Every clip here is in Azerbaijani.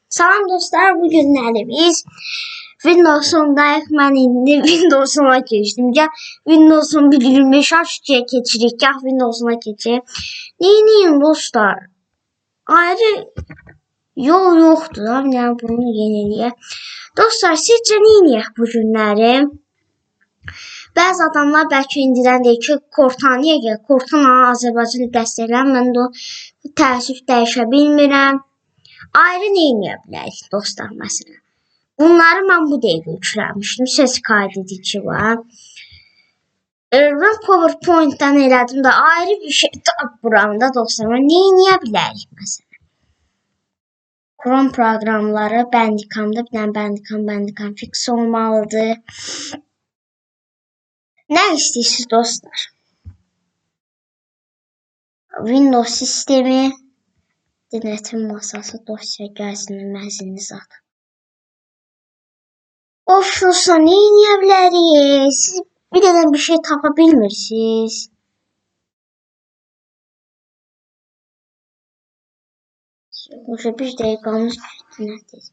Salam dostlar, bu günləri biz Windows 10'dayıq. Mən indi Windows 10'a keçdim. Ya Windows 10 1.25 açıya keçirik, ya Windows 10'a keçirik. Neyiniyim dostlar? Ayrı yol yoxdur da, yəni bunu yeniliyə. Dostlar, sizcə neyiniyək bu günləri? Bəzi adamlar bəlkə indidən deyir ki, Cortana gəl, Cortana Azərbaycanı dəstəkləyir. Mən də təəssüf dəyişə bilmirəm. Ayrı neyinəyə bilərik dostlar, məsələn. Bunları mən bu dəqiqə yükləmişdim. Söz kaydedici var. Mən PowerPoint-dan elədim də ayrı bir şey buramda dostlar. Mən neyinəyə bilərik məsələn. Chrome proqramları Bandicamda, bir dənə Bandicam fix olmalıdır. Nə istəyirsiniz dostlar? Windows sistemi, denetim masası, dosya gəlsin, məzini zat. Of dostlar, neyinəyə bilərik? Siz bir dənə bir şey tapa bilmirsiniz. Bir dəqiqəmiz nədir?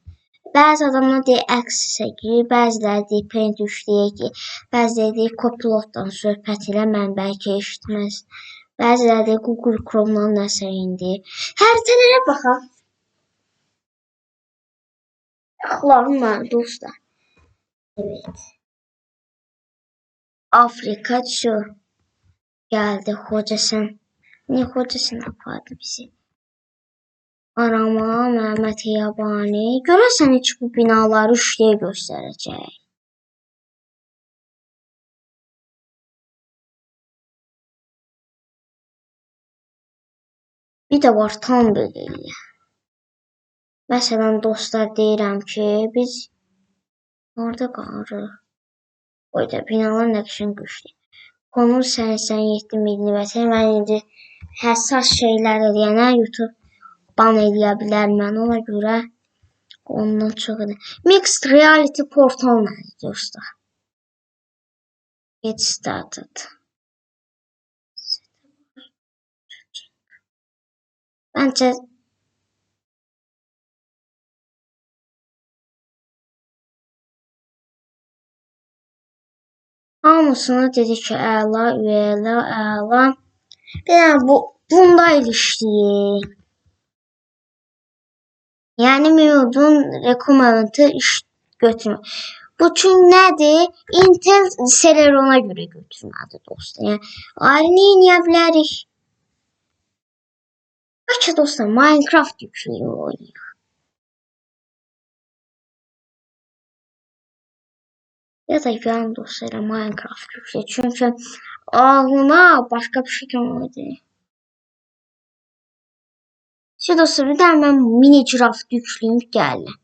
Bəzi adamlar deyir Access-ə girir, bəziləri deyir Paint yükləyək ki, bəziləri deyir Copilot'dan söhbət elə, mən bəlkə eşitməz. Bəziləri deyir Google Chrome'dan nəsə indir. Xəritələrə baxaq. Yaxlarım var dostlar. Evet. Afrika düşür. Geldi Xocasən. Niyə Xocasən apardı bizi? Arama, Məhəmməd Yabani. Görəsən heç bu binaları üçlüyə göstərəcək. Bir də var tam belə. Məsələn dostlar deyirəm ki, biz orada qalırıq. O da binalar nəqşən güclü. Konu 87 mm. Mən indi həssas şeylər eləyənə YouTube ban eləyə bilər mən, ona görə ondan çox edir. Mixed Reality portal nədir dostlar? Get started. Məncə hamısını dedi ki, əla, üyələ, əla. Bir dənə bunda ilişdir. Yəni Miyodun rekomendantı iş götürmür. Bu çünki nədir? Intel Celerona görə götürmədi dostlar. Yəni ayrı neyinəyə bilərik? Bəlkə dostlar Minecraft yükləyib oynayaq. Ya da yan dostlar Minecraft yükləyib. Çünki ağlıma başqa bir şey gəlmədi. Dostlar, bir dənə mən Minecraft yükləyib gəldim.